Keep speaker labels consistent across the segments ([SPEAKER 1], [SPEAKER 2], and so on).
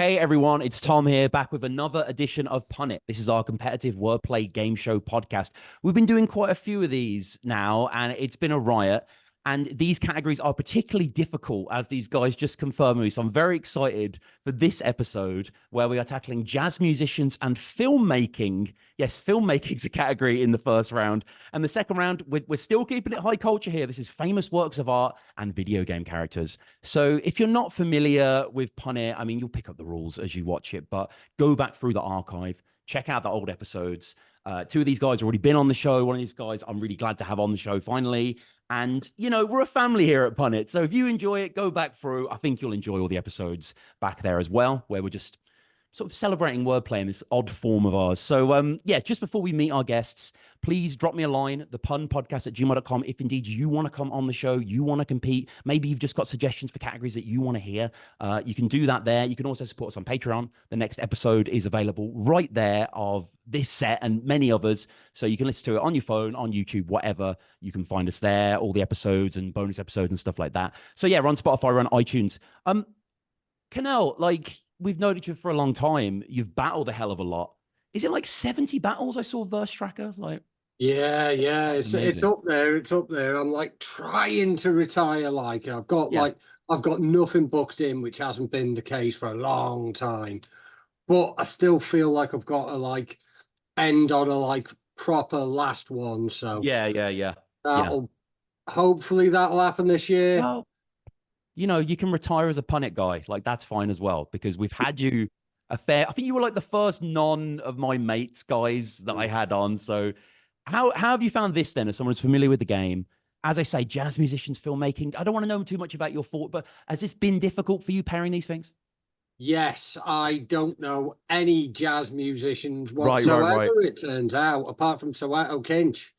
[SPEAKER 1] Hey everyone, it's Tom here, back with another edition of Punnit. This is our competitive wordplay game show podcast. We've been doing quite a few of these now, and it's been a riot. And these categories are particularly difficult, as these guys just confirmed me. So I'm very excited for this episode where we are tackling jazz musicians and filmmaking. Yes, filmmaking's a category in the first round. And the second round, we're still keeping it high culture here. This is famous works of art and video game characters. So if you're not familiar with Punnit, I mean, you'll pick up the rules as you watch it, but go back through the archive, check out the old episodes. Two of these guys have already been on the show. One of these guys I'm really glad to have on the show finally. And, you know, we're a family here at Punnit. So if you enjoy it, go back through. I think you'll enjoy all the episodes back there as well, where we're just sort of celebrating wordplay in this odd form of ours. So, yeah, just before we meet our guests, please drop me a line, thepunpodcast@gmail.com. If indeed you want to come on the show, you want to compete, maybe you've just got suggestions for categories that you want to hear, you can do that there. You can also support us on Patreon. The next episode is available right there of this set and many others. So you can listen to it on your phone, on YouTube, whatever. You can find us there, all the episodes and bonus episodes and stuff like that. So yeah, we're on Spotify, we're on iTunes. Kinell, like, we've known each other for a long time. You've battled a hell of a lot. Is it like 70 battles I saw Verse Tracker? Like,
[SPEAKER 2] yeah, it's up there. It's up there. I'm like trying to retire. Like I've got nothing booked in, which hasn't been the case for a long time. But I still feel like I've got to like end on a like proper last one. So
[SPEAKER 1] yeah.
[SPEAKER 2] Hopefully that'll happen this year.
[SPEAKER 1] Well, you know, you can retire as a Punnit guy. Like, that's fine as well, because we've had you I think you were like the first non of my mates guys that I had on. So how have you found this then, as someone who's familiar with the game? As I say, jazz musicians, filmmaking. I don't want to know too much about your thought, but has this been difficult for you pairing these things?
[SPEAKER 2] Yes, I don't know any jazz musicians
[SPEAKER 1] Right.
[SPEAKER 2] whatsoever, it turns out, apart from Soweto Kinch.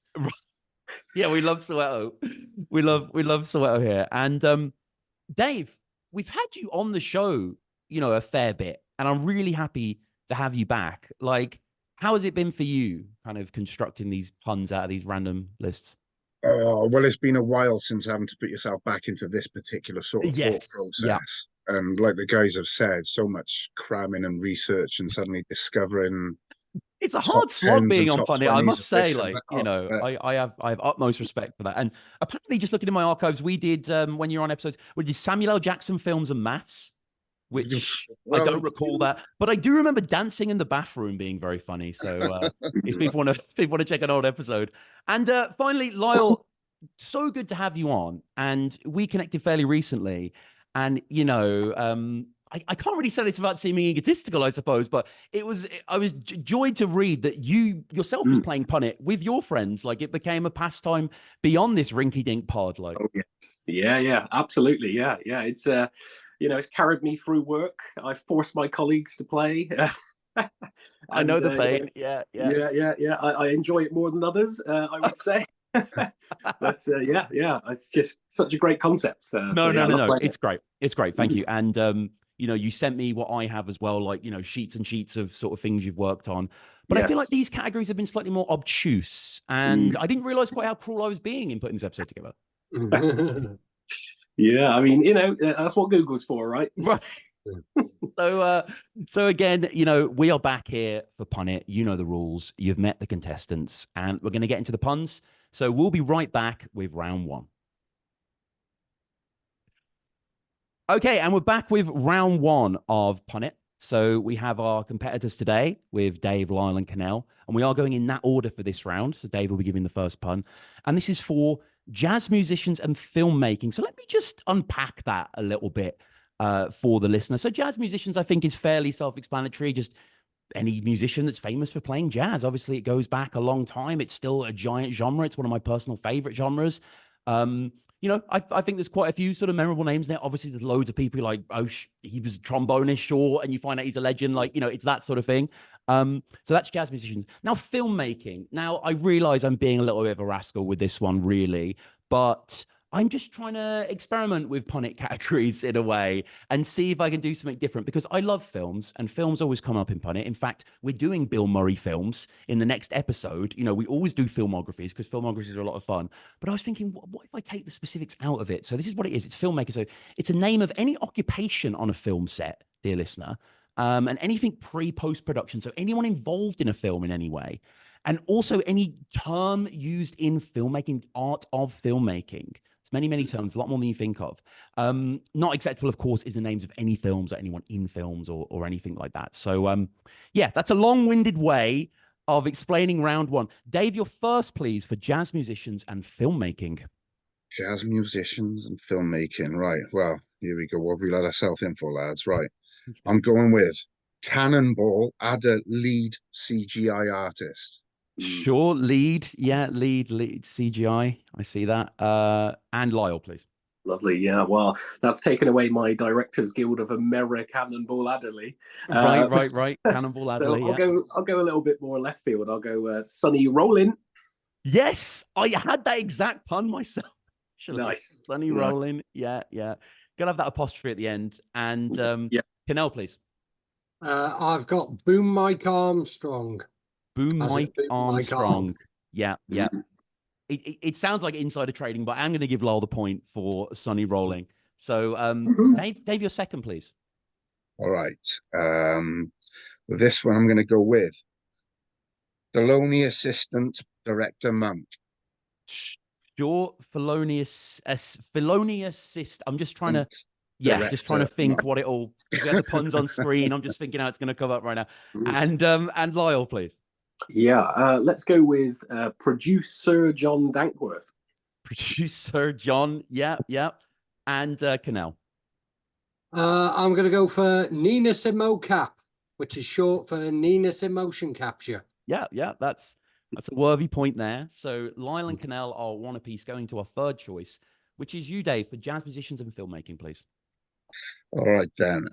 [SPEAKER 1] Yeah, we love Soweto. We love Soweto here. And Dave, we've had you on the show, you know, a fair bit, and I'm really happy to have you back. Like, how has it been for you, kind of constructing these puns out of these random lists?
[SPEAKER 3] Oh, well, it's been a while since having to put yourself back into this particular sort of thought
[SPEAKER 1] Yes. Yeah.
[SPEAKER 3] process. And like the guys have said, so much cramming and research and suddenly discovering
[SPEAKER 1] It's a
[SPEAKER 3] top
[SPEAKER 1] hard slog
[SPEAKER 3] tens
[SPEAKER 1] being
[SPEAKER 3] and
[SPEAKER 1] on
[SPEAKER 3] top
[SPEAKER 1] Punnit. I
[SPEAKER 3] 20s
[SPEAKER 1] must
[SPEAKER 3] of
[SPEAKER 1] say,
[SPEAKER 3] this and
[SPEAKER 1] like,
[SPEAKER 3] that.
[SPEAKER 1] you know, I have utmost respect for that. And apparently, just looking in my archives, we did when you're on episodes, we did Samuel L. Jackson films and maths, which I
[SPEAKER 3] Well,
[SPEAKER 1] don't recall that, but I do remember dancing in the bathroom being very funny. So if people want to check an old episode. And finally, Lyle, so good to have you on. And we connected fairly recently, and you know, I can't really say this without seeming egotistical, I suppose, but I was joyed to read that you yourself was playing Punnit with your friends. Like, it became a pastime beyond this rinky dink pod. Like,
[SPEAKER 4] oh yes, yeah, absolutely, yeah. It's you know, it's carried me through work. I've forced my colleagues to play.
[SPEAKER 1] I know the pain. Yeah.
[SPEAKER 4] I enjoy it more than others, I would say. But yeah, it's just such a great concept.
[SPEAKER 1] No. It's great. It's great. Thank you. And you know, you sent me what I have as well, like, you know, sheets and sheets of sort of things you've worked on. But I feel like these categories have been slightly more obtuse, and I didn't realize quite how cruel I was being in putting this episode together.
[SPEAKER 4] Yeah, I mean, you know, that's what Google's for, right?
[SPEAKER 1] Right. So again, you know, we are back here for Punnit. You know the rules. You've met the contestants, and we're going to get into the puns. So we'll be right back with round one. Okay, and we're back with round one of Punnit. So we have our competitors today with Dave, Lyle, and Kinell, and we are going in that order for this round. So Dave will be giving the first pun, and this is for jazz musicians and filmmaking. So let me just unpack that a little bit for the listener. So jazz musicians, I think, is fairly self-explanatory. Just any musician that's famous for playing jazz. Obviously, it goes back a long time. It's still a giant genre. It's one of my personal favorite genres. You know, I think there's quite a few sort of memorable names there. Obviously, there's loads of people like, oh, he was trombonist, sure, and you find out he's a legend. Like, you know, it's that sort of thing. So that's jazz musicians. Now, filmmaking. Now, I realize I'm being a little bit of a rascal with this one, really, but I'm just trying to experiment with Punnit categories in a way and see if I can do something different, because I love films, and films always come up in Punnit. In fact, we're doing Bill Murray films in the next episode. You know, we always do filmographies because filmographies are a lot of fun. But I was thinking, what if I take the specifics out of it? So this is what it is. It's filmmaker. So it's a name of any occupation on a film set, dear listener. and anything pre-post production. So anyone involved in a film in any way, and also any term used in filmmaking, art of filmmaking. It's many terms, a lot more than you think of. Not acceptable, of course, is the names of any films or anyone in films or anything like that. So yeah, that's a long-winded way of explaining round one. Dave, your first, please, for jazz musicians and filmmaking.
[SPEAKER 3] Jazz musicians and filmmaking. Right. Well, here we go. What have we let ourselves in for, lads? Right. I'm going with Cannonball, add a lead CGI artist.
[SPEAKER 1] Sure, lead. Yeah, lead CGI. I see that. And Lyle, please.
[SPEAKER 4] Lovely, yeah. Well, that's taken away my Directors Guild of America Cannonball Adderley.
[SPEAKER 1] Right. Cannonball Adderley.
[SPEAKER 4] So I'll go a little bit more left field. I'll go Sonny Rollin.
[SPEAKER 1] Yes, I had that exact pun myself. Actually.
[SPEAKER 4] Nice.
[SPEAKER 1] Sonny Rollin. Yeah. Gotta have that apostrophe at the end. And Kinell, please.
[SPEAKER 2] I've got Boom Mike Armstrong.
[SPEAKER 1] Boom Mike Armstrong. Yeah. It sounds like insider trading, but I'm going to give Lyle the point for Sonny Rolling. So, Dave, your second, please.
[SPEAKER 3] All right. With this one, I'm going to go with Filoni Assistant Director Monk.
[SPEAKER 1] Sure, Filoni assist. I'm just trying to, just trying to think Monk. What it all. We have the puns on screen. I'm just thinking how it's going to come up right now. And Lyle, please.
[SPEAKER 4] Yeah, let's go with Producer John Dankworth.
[SPEAKER 1] Producer John, yeah. And Kinell.
[SPEAKER 2] I'm going to go for Nina Simocap, which is short for Nina's Motion Capture.
[SPEAKER 1] Yeah, that's a worthy point there. So Lyle and Kinell are one apiece, going to our third choice, which is you, Dave, for jazz musicians and filmmaking, please.
[SPEAKER 3] All right, then.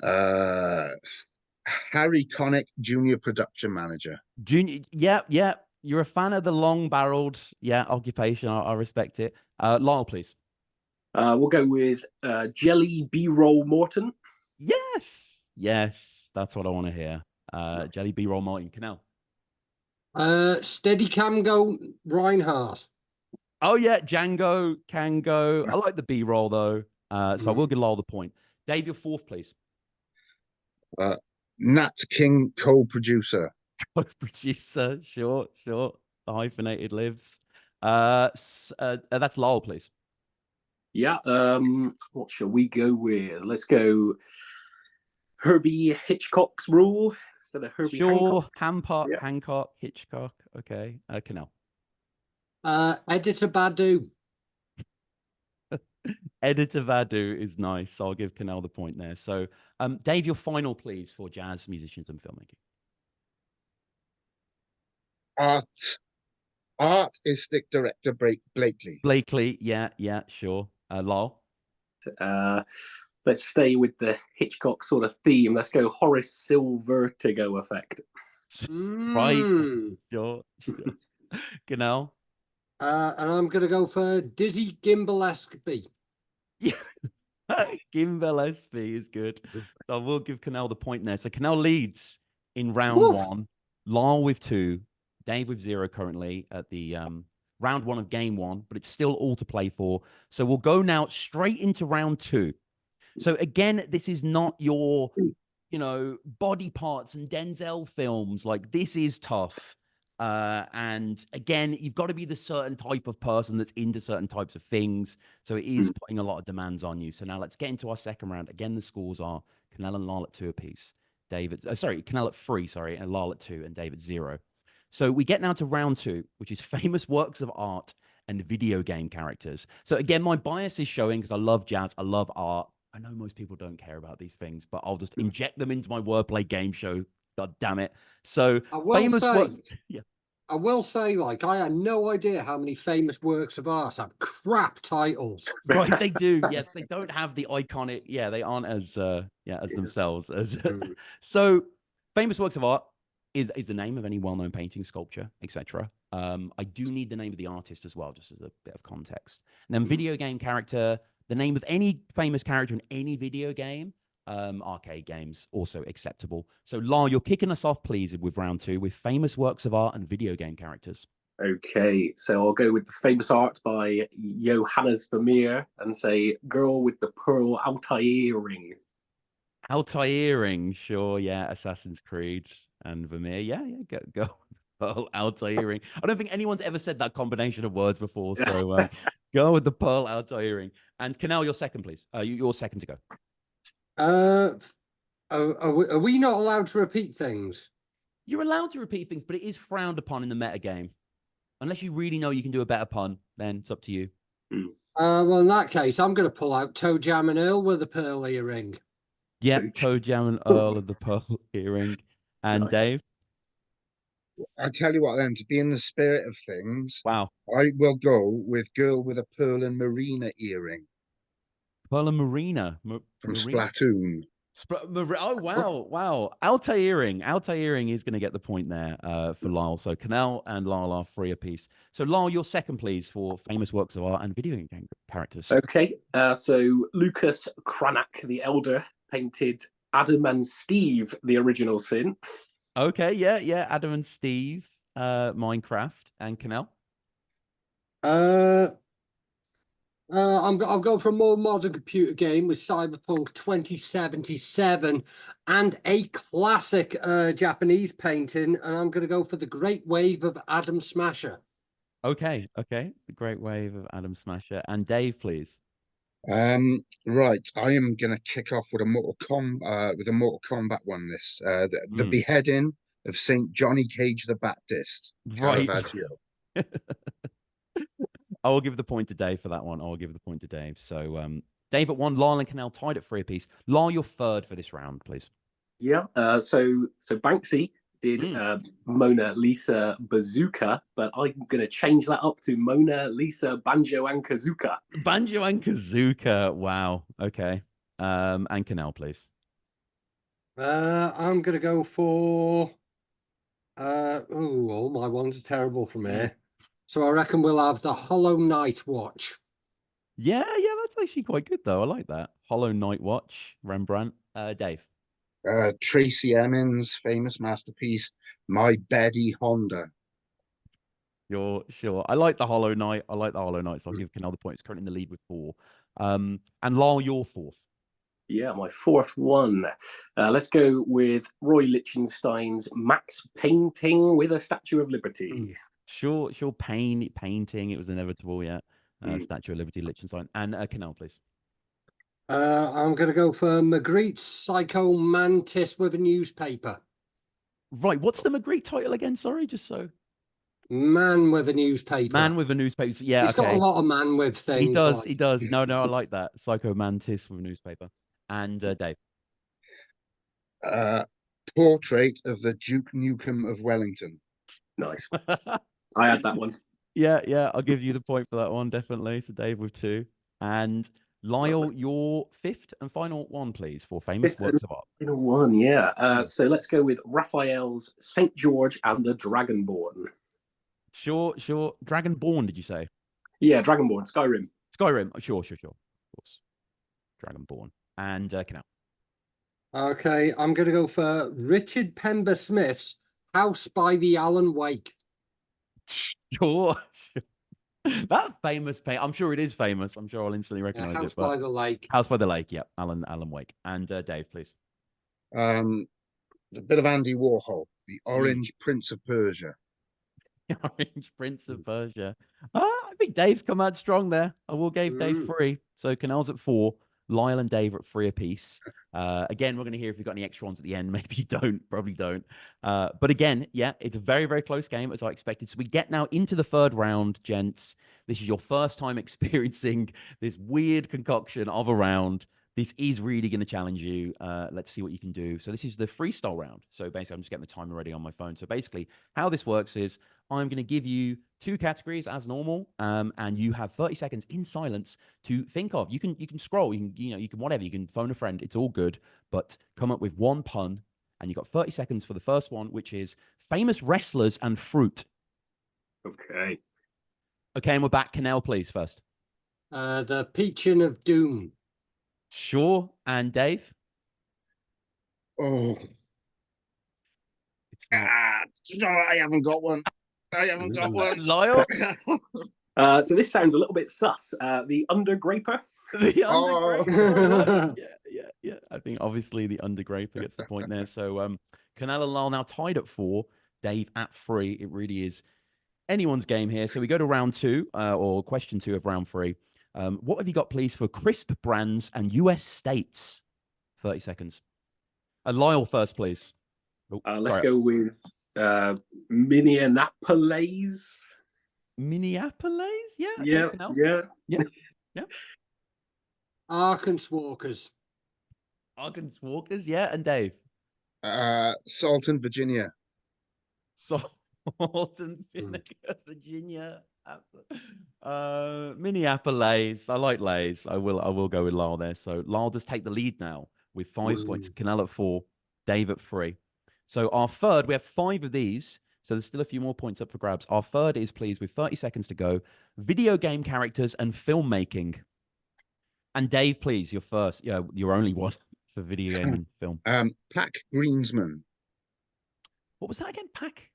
[SPEAKER 3] Harry Connick, Junior Production Manager.
[SPEAKER 1] Junior, yeah. You're a fan of the long-barreled, occupation. I respect it. Lyle, please.
[SPEAKER 4] We'll go with Jelly B-Roll Morton.
[SPEAKER 1] Yes, that's what I want to hear. Jelly B-Roll Morton. Kinell.
[SPEAKER 2] Steadicam Go Reinhardt.
[SPEAKER 1] Oh yeah, Django can go. I like the B-roll though, so I will give Lyle the point. Dave, your fourth, please.
[SPEAKER 3] Nat King, co-producer.
[SPEAKER 1] Co-producer, sure. The hyphenated lives. That's Lyle, please.
[SPEAKER 4] Yeah. What shall we go with? Let's go Herbie Hitchcock's Rule instead of Herbie Hancock.
[SPEAKER 1] Hancock, Hitchcock. Okay. Kinell.
[SPEAKER 2] Editor Badu.
[SPEAKER 1] Editor Badu is nice. I'll give Kinell the point there. So, Dave, your final, please, for jazz musicians and filmmaking.
[SPEAKER 3] Artistic director Blakely.
[SPEAKER 1] Blakely, yeah, sure. Lyle.
[SPEAKER 4] Let's stay with the Hitchcock sort of theme. Let's go Horace Silvertigo effect.
[SPEAKER 1] Right. Sure. Kinell.
[SPEAKER 2] And I'm going to go for Dizzy Gillespie.
[SPEAKER 1] Yeah. Gillespie is good. So I will give Kinell the point there. So Kinell leads in round one. Lyle with 2. Dave with 0 currently at the round 1 of game 1, but it's still all to play for. So we'll go now straight into round 2. So again, this is not your, body parts and Denzel films. Like, this is tough. And again, you've got to be the certain type of person that's into certain types of things. So it is putting a lot of demands on you. So now let's get into our second round. Again, the scores are Kinell and Lyle at 2 apiece. Kinell at 3, and Lyle at 2 and Dave at 0. So we get now to round 2, which is famous works of art and video game characters. So again, my bias is showing because I love jazz, I love art. I know most people don't care about these things, but I'll just inject them into my wordplay game show. God damn it. So
[SPEAKER 2] I will say, like, I had no idea how many famous works of art have crap titles.
[SPEAKER 1] Right, they do. Yes, they don't have the iconic. Yeah, they aren't as themselves as. So, famous works of art is the name of any well-known painting, sculpture, etc. I do need the name of the artist as well, just as a bit of context. And then video game character, the name of any famous character in any video game. Arcade games also acceptable. So Lyle, you're kicking us off, please, with round 2 with famous works of art and video game characters.
[SPEAKER 4] Okay, so I'll go with the famous art by Johannes Vermeer and say "Girl with the Pearl Altair Ring."
[SPEAKER 1] Altair, sure, yeah. Assassin's Creed and Vermeer, yeah, go. Pearl Altair. I don't think anyone's ever said that combination of words before, so go with the Pearl Altair. And Kinell, you're second, please. You're second to go.
[SPEAKER 2] Are we not allowed to repeat things?
[SPEAKER 1] You're allowed to repeat things, but it is frowned upon in the metagame. Unless you really know you can do a better pun, then it's up to you.
[SPEAKER 2] Well, in that case, I'm going to pull out Toe Jam and Earl with a pearl earring.
[SPEAKER 1] Yep, Toe Jam and Earl of the Pearl earring. And nice. Dave?
[SPEAKER 3] I tell you what, then, to be in the spirit of things,
[SPEAKER 1] wow,
[SPEAKER 3] I will go with Girl with a Pearl and Marina earring.
[SPEAKER 1] Pearl and Marina?
[SPEAKER 3] From Splatoon.
[SPEAKER 1] Oh, wow. Altair-ing is going to get the point there for Lyle. So Kinell and Lyle are free apiece. So Lyle, you're second, please, for famous works of art and video game characters.
[SPEAKER 4] Okay, so Lucas Cranach the Elder painted Adam and Steve, the original sin.
[SPEAKER 1] Okay, yeah, Adam and Steve, Minecraft, and Kinell.
[SPEAKER 2] I'll go for a more modern computer game with Cyberpunk 2077 and a classic Japanese painting, and I'm going to go for The Great Wave of Adam Smasher.
[SPEAKER 1] Okay, The Great Wave of Adam Smasher. And Dave, please.
[SPEAKER 3] Right, I am going to kick off with a Mortal Kombat one. The beheading of Saint Johnny Cage the Baptist.
[SPEAKER 1] Right.
[SPEAKER 3] Caravaggio.
[SPEAKER 1] I will give the point to Dave for that one. So Dave at 1, Lyle and Kinell tied at 3 apiece. Lyle, you're third for this round, please.
[SPEAKER 4] Yeah. So Banksy did Mona Lisa Bazooka, but I'm going to change that up to Mona Lisa Banjo and Kazooka.
[SPEAKER 1] Banjo and Kazooka. Wow. Okay. And Kinell, please.
[SPEAKER 2] I'm going to go for... all my ones are terrible from here. So I reckon we'll have the Hollow Knight watch.
[SPEAKER 1] Yeah, that's actually quite good, though. I like that. Hollow Knight watch, Rembrandt. Dave.
[SPEAKER 3] Tracy Emin's famous masterpiece, My Betty Honda.
[SPEAKER 1] Sure. I like the Hollow Knight. So I'll give Kinell the point. It's currently in the lead with 4. And Lyle, you're fourth.
[SPEAKER 4] Yeah, my fourth one. Let's go with Roy Lichtenstein's Max painting with a Statue of Liberty.
[SPEAKER 1] Sure. Painting. It was inevitable, yeah. Statue of Liberty, Liechtenstein. And Kinell, please.
[SPEAKER 2] I'm going to go for Magritte's Psycho Mantis with a newspaper.
[SPEAKER 1] Right. What's the Magritte title again? Sorry, just so.
[SPEAKER 2] Man with a newspaper.
[SPEAKER 1] Man with a newspaper. Yeah,
[SPEAKER 2] He's got a lot of man with things.
[SPEAKER 1] He does. No, I like that. Psycho Mantis with a newspaper. And Dave.
[SPEAKER 3] Portrait of the Duke Nukem of Wellington.
[SPEAKER 4] Nice. I had that one.
[SPEAKER 1] Yeah. I'll give you the point for that one, definitely. So Dave with 2. And Lyle, your fifth and final one, please, for famous works of art.
[SPEAKER 4] Final one, yeah. So let's go with Raphael's St. George and the Dragonborn.
[SPEAKER 1] Sure. Dragonborn, did you say?
[SPEAKER 4] Yeah, Dragonborn, Skyrim.
[SPEAKER 1] Sure. Of course. Dragonborn. And Kinell.
[SPEAKER 2] Okay, I'm going to go for Richard Pember Smith's House by the Alan Wake.
[SPEAKER 1] Sure. That famous paint. I'm sure it is famous. I'm sure I'll instantly recognize
[SPEAKER 2] House
[SPEAKER 1] it.
[SPEAKER 2] By the Lake.
[SPEAKER 1] House by the Lake. Yep. Alan Wake. And Dave, please.
[SPEAKER 3] A bit of Andy Warhol. The Orange Prince of Persia.
[SPEAKER 1] Orange Prince of Persia. I think Dave's come out strong there. I will give Dave 3. So Kinell's at 4. Lyle and Dave are at 3 apiece. Again, we're going to hear if you've got any extra ones at the end. Maybe you don't. Probably don't. But again, yeah, it's a very, very close game, as I expected. So we get now into the third round, gents. This is your first time experiencing this weird concoction of a round. This is really going to challenge you. Let's see what you can do. So this is the freestyle round. So basically, I'm just getting the timer ready on my phone. So basically, how this works is I'm going to give you 2 categories as normal, and you have 30 seconds in silence to think of. You can scroll, you can whatever. You can phone a friend. It's all good, but come up with one pun, and you've got 30 seconds for the first one, which is famous wrestlers and fruit.
[SPEAKER 4] Okay,
[SPEAKER 1] and we're back. Kinell, please, first.
[SPEAKER 2] The Peachin of Doom.
[SPEAKER 1] Sure. And Dave?
[SPEAKER 3] I haven't got one.
[SPEAKER 1] Lyle?
[SPEAKER 4] So this sounds a little bit sus. The Undergraper.
[SPEAKER 1] The Undergraper. Yeah. I think obviously the undergraper gets the point there. So Kinell and Lyle now tied at 4, Dave at 3. It really is anyone's game here. So we go to round 2, or question 2 of round 3. What have you got, please, for crisp brands and US states? 30 seconds. Lyle first, please.
[SPEAKER 4] Let's go with Minneapolis.
[SPEAKER 1] Minneapolis? Yeah.
[SPEAKER 4] Yeah.
[SPEAKER 1] Yeah.
[SPEAKER 2] Arkansas Walkers.
[SPEAKER 1] Arkansas Walkers, yeah. And Dave?
[SPEAKER 3] Salton, Virginia.
[SPEAKER 1] Salton, Virginia. Minneapolis. I like Lays. I will go with Lyle there. So Lyle does take the lead now with 5 points. Kinell at 4, Dave at 3. So our third, we have 5 of these. So there's still a few more points up for grabs. Our third is, please, with 30 seconds to go, video game characters and filmmaking. And Dave, please, you're first. Yeah, you're only one for video game and film.
[SPEAKER 3] Pac Greensman.
[SPEAKER 1] What was that again? Pac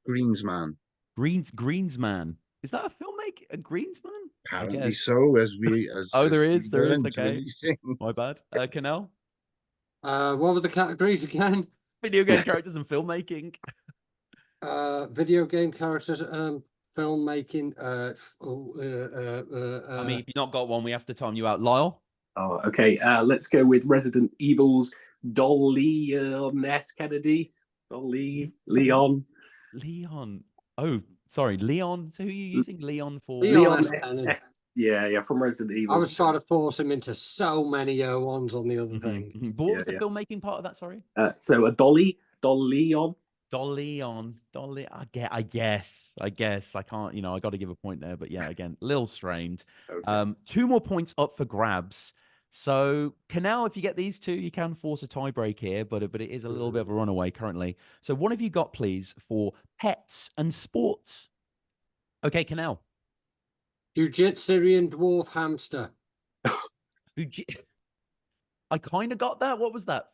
[SPEAKER 3] Greensman.
[SPEAKER 1] Greensman. Is that a filmmaker? A Greensman?
[SPEAKER 3] Apparently so. As
[SPEAKER 1] there is. Okay. My bad. Kinell?
[SPEAKER 2] What were the categories again?
[SPEAKER 1] Video game characters and filmmaking.
[SPEAKER 2] Video game characters, filmmaking.
[SPEAKER 1] I mean, if you've not got one, we have to time you out. Lyle?
[SPEAKER 4] Oh, okay. Let's go with Resident Evil's Leon S. Kennedy. Leon.
[SPEAKER 1] Oh, sorry, Leon. So who are you using Leon for?
[SPEAKER 2] Leon
[SPEAKER 4] S. Yeah, from Resident Evil.
[SPEAKER 2] I was trying to force him into so many ones on the other thing.
[SPEAKER 1] But what was the filmmaking part of that? Sorry.
[SPEAKER 4] So a Dolly Leon.
[SPEAKER 1] Dolly. I guess. I can't. I got to give a point there. But yeah, again, a little strained. Okay. 2 more points up for grabs. So Kinell, if you get these 2, you can force a tie break here, but it is a little bit of a runaway currently. So what have you got, please, for pets and sports? Okay, Kinell.
[SPEAKER 2] Jiu-Jitsu dwarf hamster.
[SPEAKER 1] I kind of got that. What was that?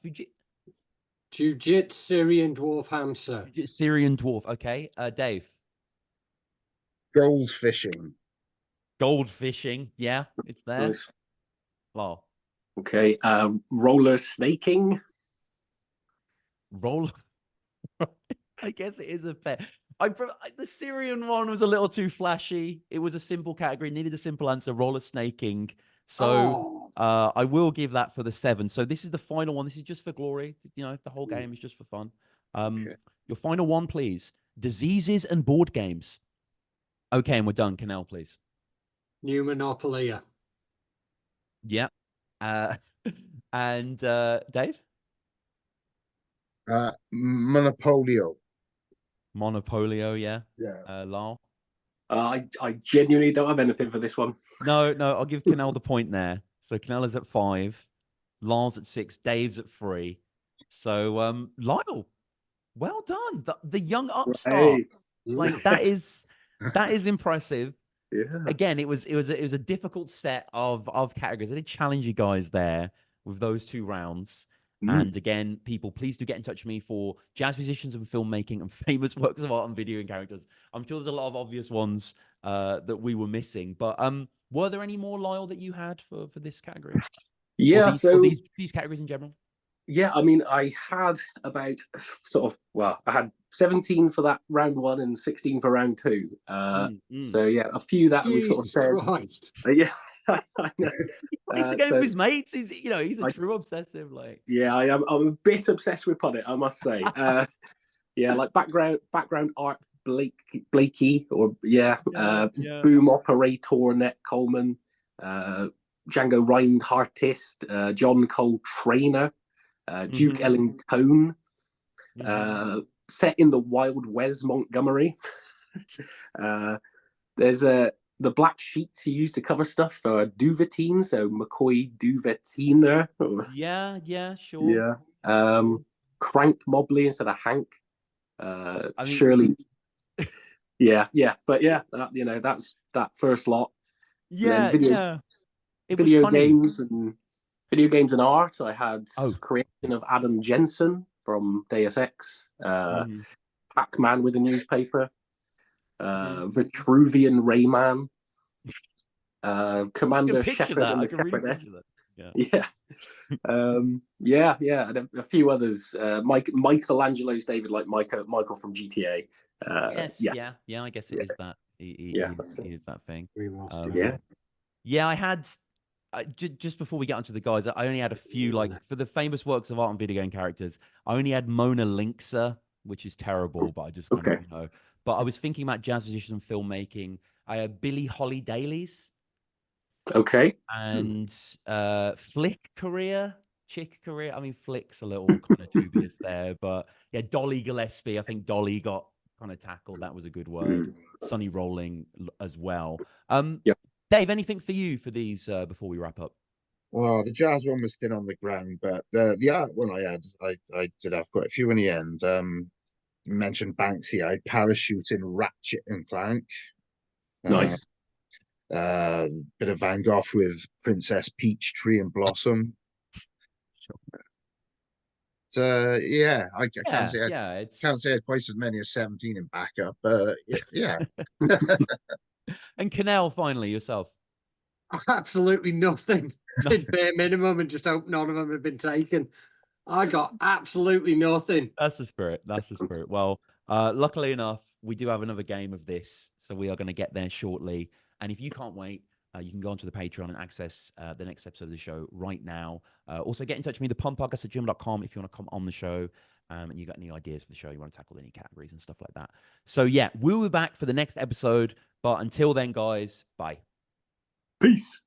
[SPEAKER 2] Jiu-Jitsu dwarf hamster.
[SPEAKER 1] Syrian dwarf. Okay. Dave.
[SPEAKER 3] Goldfishing.
[SPEAKER 1] Yeah, it's there.
[SPEAKER 4] Nice.
[SPEAKER 1] Lyle.
[SPEAKER 4] Okay. Roller snaking.
[SPEAKER 1] I guess it is a pet. The Syrian one was a little too flashy. It was a simple category, needed a simple answer. Roller snaking. So I will give that for the 7. So this is the final one. This is just for glory. The whole game is just for fun. Okay. Your final one, please. Diseases and board games. Okay, and we're done. Kinell, please.
[SPEAKER 2] New Monopoly.
[SPEAKER 1] Yeah. And Dave?
[SPEAKER 3] Monopolio,
[SPEAKER 1] yeah.
[SPEAKER 3] Yeah.
[SPEAKER 1] Lyle?
[SPEAKER 4] I genuinely don't have anything for this one.
[SPEAKER 1] No, I'll give Kinell the point there. So Kinell is at 5, Lyle's at 6, Dave's at 3. So Lyle, well done. The young upstart.
[SPEAKER 4] Hey.
[SPEAKER 1] Like that is impressive.
[SPEAKER 4] Yeah.
[SPEAKER 1] Again, it was a difficult set of categories. I did challenge you guys there with those 2 rounds. And again, people, please do get in touch with me for jazz musicians and filmmaking and famous works of art and video game characters. I'm sure there's a lot of obvious ones that we were missing. But were there any more, Lyle, that you had for this category?
[SPEAKER 4] Yeah,
[SPEAKER 1] or these categories in general?
[SPEAKER 4] Yeah, I mean, I had about I had 17 for that round 1 and 16 for round 2. So yeah, a few that we sort of said. Yeah. I know.
[SPEAKER 1] He's the game with his mates. He's a true obsessive. Like,
[SPEAKER 4] yeah, I'm a bit obsessed with Punnit, I must say. Yeah, like background art, Blakey, or Boom Operator, Net Coleman, Django Reinhardtist, John Cole Trainer, Duke Ellington, set in the Wild West Montgomery. There's the black sheets he used to cover stuff for Duvetine, so McCoy Duvetiner.
[SPEAKER 1] Yeah, sure.
[SPEAKER 4] Yeah. Crank Mobley instead of Hank. Shirley. Yeah, but yeah, that's that first lot.
[SPEAKER 1] Yeah,
[SPEAKER 4] Video games and art. I had creation of Adam Jensen from Deus Ex, Pac-Man with a newspaper, Vitruvian Rayman, Commander Shepard and the Shepherdess. Yeah. Yeah. And a few others. Michelangelo's David, like Michael from GTA.
[SPEAKER 1] Yes. Yeah. I guess it is that. He is that thing. Yeah. I had. Just before we get onto the guys, I only had a few, like, for the famous works of art and video game characters. I only had Mona Linksa, which is terrible, but I just kind of, But I was thinking about jazz musicians and filmmaking. I had Billie Holidays.
[SPEAKER 4] Okay.
[SPEAKER 1] And Chick career. I mean, Flick's a little kind of dubious there, but yeah, Dolly Gillespie. I think Dolly got kind of tackled. That was a good word. Sonny Rolling as well. Dave, anything for you for these before we wrap up?
[SPEAKER 3] Well, the jazz one was thin on the ground, but the art one I did have quite a few in the end. You mentioned Banksy. I parachuting Ratchet and Clank.
[SPEAKER 4] Nice.
[SPEAKER 3] Bit of Van Gogh with Princess Peach Tree and Blossom. Yeah, I can't say I can't say quite as many as 17 in backup, but yeah.
[SPEAKER 1] And Kinell, finally, yourself.
[SPEAKER 2] Absolutely nothing. Did bare minimum and just hope none of them had been taken. I got absolutely nothing.
[SPEAKER 1] That's the spirit. Well, luckily enough, we do have another game of this, so we are going to get there shortly. And if you can't wait, you can go onto the Patreon and access the next episode of the show right now. Also, get in touch with me, thepunpodcast@gmail.com, if you want to come on the show and you got any ideas for the show, you want to tackle any categories and stuff like that. So, yeah, we'll be back for the next episode. But until then, guys, bye.
[SPEAKER 4] Peace.